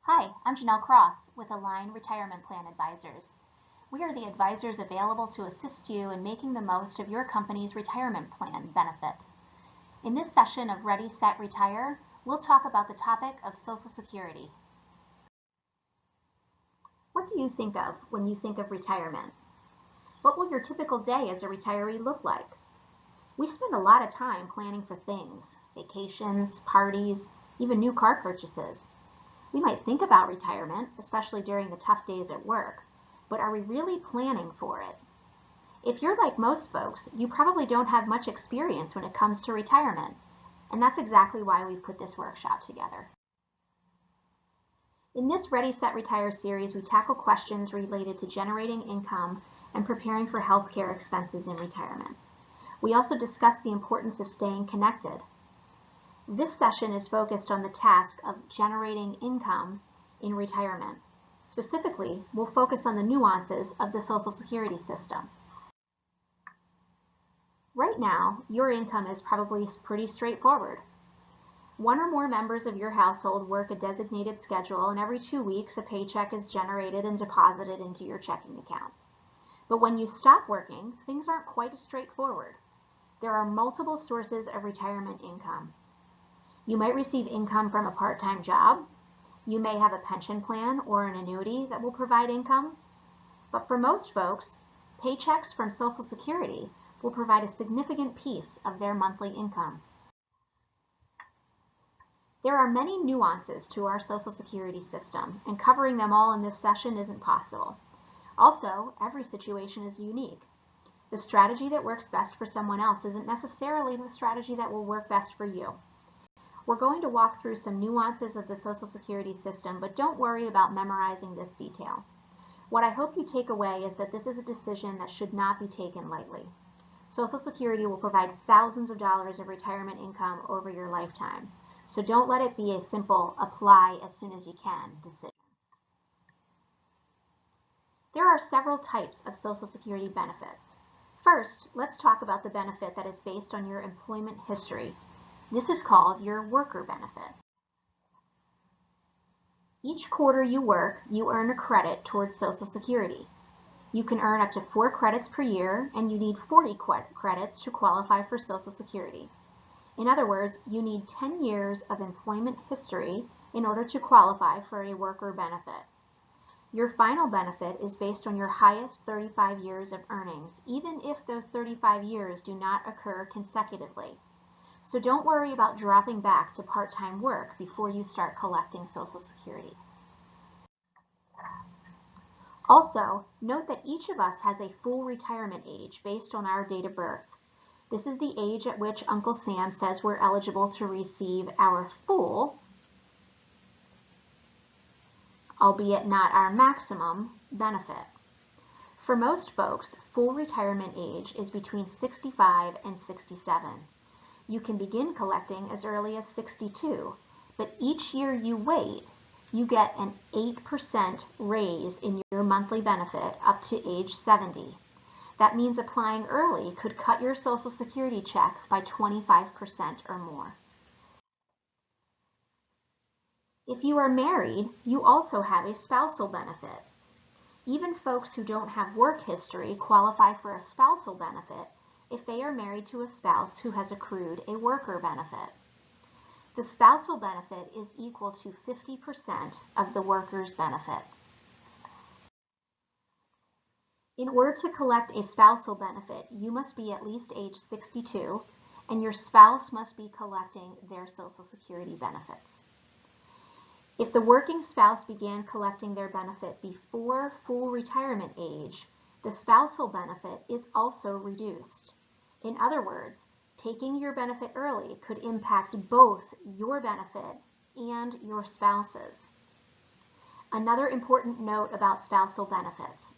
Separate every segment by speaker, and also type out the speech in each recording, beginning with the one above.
Speaker 1: Hi, I'm Janelle Cross with Align Retirement Plan Advisors. We are the advisors available to assist you in making the most of your company's retirement plan benefit. In this session of Ready, Set, Retire, we'll talk about the topic of Social Security. What do you think of when you think of retirement? What will your typical day as a retiree look like? We spend a lot of time planning for things, vacations, parties, even new car purchases. We might think about retirement, especially during the tough days at work, but are we really planning for it? If you're like most folks, you probably don't have much experience when it comes to retirement, and that's exactly why we've put this workshop together. In this Ready, Set, Retire series, we tackle questions related to generating income and preparing for healthcare expenses in retirement. We also discuss the importance of staying connected. This session is focused on the task of generating income in retirement. Specifically, we'll focus on the nuances of the Social Security system. Right now, your income is probably pretty straightforward. One or more members of your household work a designated schedule, and every 2 weeks a paycheck is generated and deposited into your checking account. But when you stop working, things aren't quite as straightforward. There are multiple sources of retirement income. You might receive income from a part-time job. You may have a pension plan or an annuity that will provide income. But for most folks, paychecks from Social Security will provide a significant piece of their monthly income. There are many nuances to our Social Security system, and covering them all in this session isn't possible. Also, every situation is unique. The strategy that works best for someone else isn't necessarily the strategy that will work best for you. We're going to walk through some nuances of the Social Security system, but don't worry about memorizing this detail. What I hope you take away is that this is a decision that should not be taken lightly. Social Security will provide thousands of dollars of retirement income over your lifetime, so don't let it be a simple apply as soon as you can decision. There are several types of Social Security benefits. First, let's talk about the benefit that is based on your employment history. This is called your worker benefit. Each quarter you work, you earn a credit towards Social Security. You can earn up to 4 credits per year, and you need 40 credits to qualify for Social Security. In other words, you need 10 years of employment history in order to qualify for a worker benefit. Your final benefit is based on your highest 35 years of earnings, even if those 35 years do not occur consecutively. So don't worry about dropping back to part-time work before you start collecting Social Security. Also, note that each of us has a full retirement age based on our date of birth. This is the age at which Uncle Sam says we're eligible to receive our full, albeit not our maximum, benefit. For most folks, full retirement age is between 65 and 67. You can begin collecting as early as 62, but each year you wait, you get an 8% raise in your monthly benefit up to age 70. That means applying early could cut your Social Security check by 25% or more. If you are married, you also have a spousal benefit. Even folks who don't have work history qualify for a spousal benefit if they are married to a spouse who has accrued a worker benefit. The spousal benefit is equal to 50% of the worker's benefit. In order to collect a spousal benefit, you must be at least age 62, and your spouse must be collecting their Social Security benefits. If the working spouse began collecting their benefit before full retirement age, the spousal benefit is also reduced. In other words, taking your benefit early could impact both your benefit and your spouse's. Another important note about spousal benefits.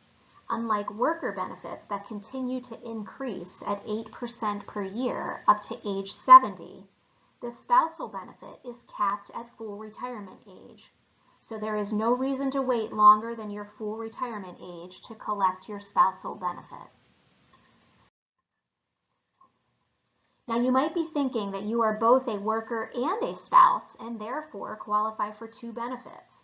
Speaker 1: Unlike worker benefits that continue to increase at 8% per year up to age 70, the spousal benefit is capped at full retirement age. So there is no reason to wait longer than your full retirement age to collect your spousal benefit. Now you might be thinking that you are both a worker and a spouse and therefore qualify for 2 benefits.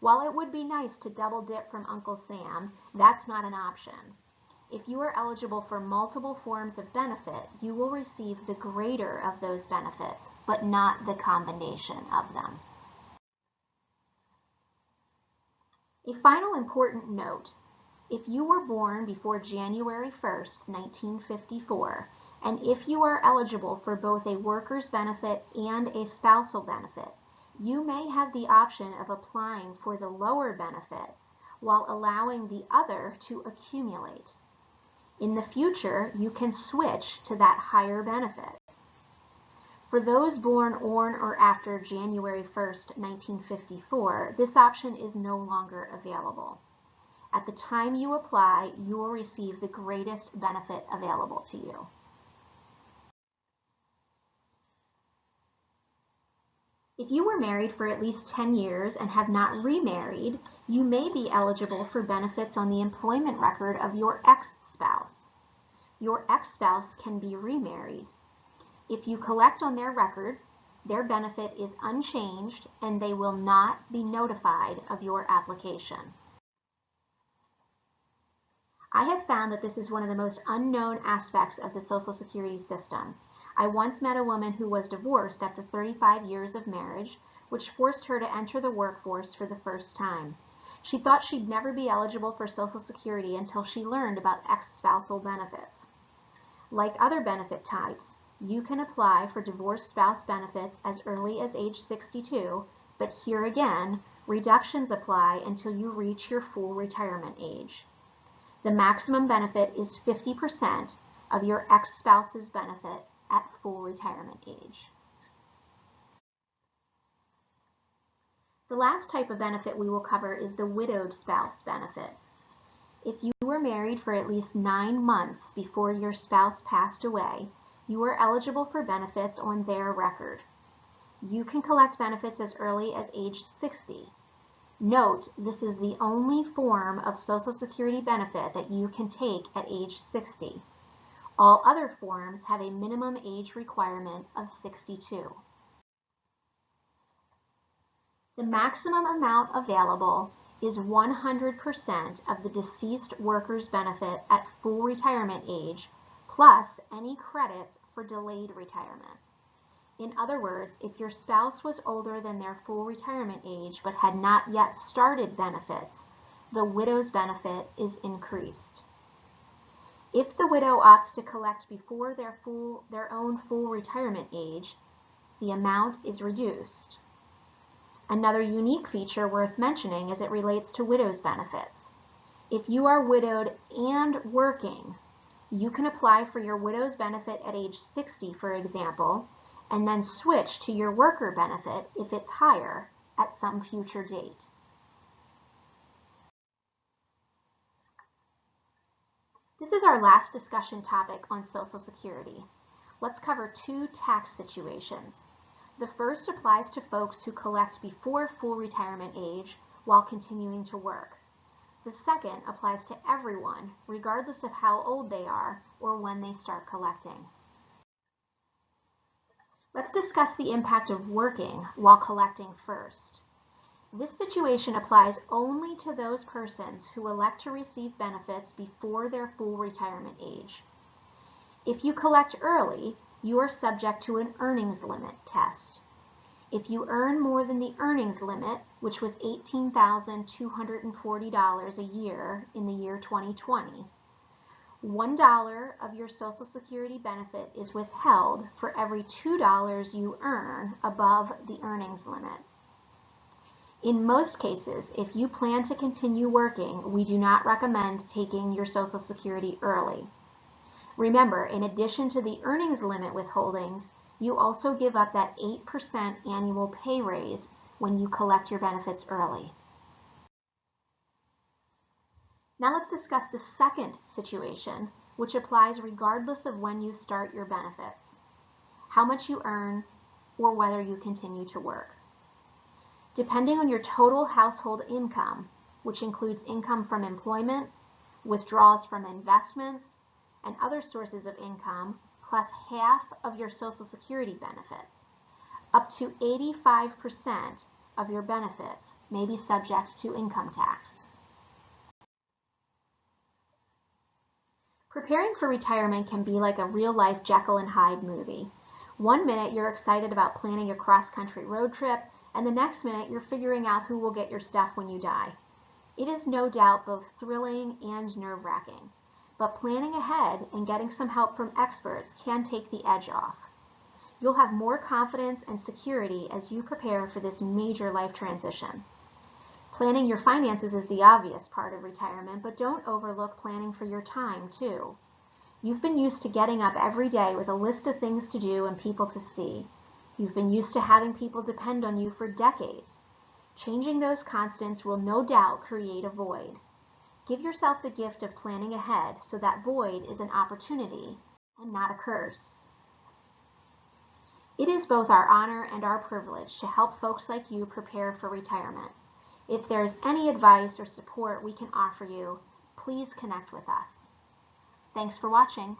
Speaker 1: While it would be nice to double dip from Uncle Sam, that's not an option. If you are eligible for multiple forms of benefit, you will receive the greater of those benefits, but not the combination of them. A final important note: if you were born before January 1st, 1954, and if you are eligible for both a worker's benefit and a spousal benefit, you may have the option of applying for the lower benefit while allowing the other to accumulate. In the future, you can switch to that higher benefit. For those born on or after January 1st, 1954, this option is no longer available. At the time you apply, you will receive the greatest benefit available to you. If you were married for at least 10 years and have not remarried, you may be eligible for benefits on the employment record of your ex-spouse. Your ex-spouse can be remarried. If you collect on their record, their benefit is unchanged and they will not be notified of your application. I have found that this is one of the most unknown aspects of the Social Security system. I once met a woman who was divorced after 35 years of marriage, which forced her to enter the workforce for the first time. She thought she'd never be eligible for Social Security until she learned about ex-spousal benefits. Like other benefit types, you can apply for divorced spouse benefits as early as age 62, but here again, reductions apply until you reach your full retirement age. The maximum benefit is 50% of your ex-spouse's benefit at full retirement age. The last type of benefit we will cover is the widowed spouse benefit. If you were married for at least 9 months before your spouse passed away, you are eligible for benefits on their record. You can collect benefits as early as age 60. Note, this is the only form of Social Security benefit that you can take at age 60. All other forms have a minimum age requirement of 62. The maximum amount available is 100% of the deceased worker's benefit at full retirement age, plus any credits for delayed retirement. In other words, if your spouse was older than their full retirement age but had not yet started benefits, the widow's benefit is increased. If the widow opts to collect before their own full retirement age, the amount is reduced. Another unique feature worth mentioning as it relates to widow's benefits: if you are widowed and working, you can apply for your widow's benefit at age 60, for example, and then switch to your worker benefit if it's higher at some future date. This is our last discussion topic on Social Security. Let's cover 2 tax situations. The first applies to folks who collect before full retirement age while continuing to work. The second applies to everyone, regardless of how old they are or when they start collecting. Let's discuss the impact of working while collecting first. This situation applies only to those persons who elect to receive benefits before their full retirement age. If you collect early, you are subject to an earnings limit test. If you earn more than the earnings limit, which was $18,240 a year in the year 2020, $1 of your Social Security benefit is withheld for every $2 you earn above the earnings limit. In most cases, if you plan to continue working, we do not recommend taking your Social Security early. Remember, in addition to the earnings limit withholdings, you also give up that 8% annual pay raise when you collect your benefits early. Now let's discuss the second situation, which applies regardless of when you start your benefits, how much you earn, or whether you continue to work. Depending on your total household income, which includes income from employment, withdrawals from investments, and other sources of income, plus half of your Social Security benefits, up to 85% of your benefits may be subject to income tax. Preparing for retirement can be like a real-life Jekyll and Hyde movie. One minute you're excited about planning a cross-country road trip, and the next minute you're figuring out who will get your stuff when you die. It is no doubt both thrilling and nerve-wracking, but planning ahead and getting some help from experts can take the edge off. You'll have more confidence and security as you prepare for this major life transition. Planning your finances is the obvious part of retirement, but don't overlook planning for your time too. You've been used to getting up every day with a list of things to do and people to see. You've been used to having people depend on you for decades. Changing those constants will no doubt create a void. Give yourself the gift of planning ahead so that void is an opportunity and not a curse. It is both our honor and our privilege to help folks like you prepare for retirement. If there is any advice or support we can offer you, please connect with us. Thanks for watching.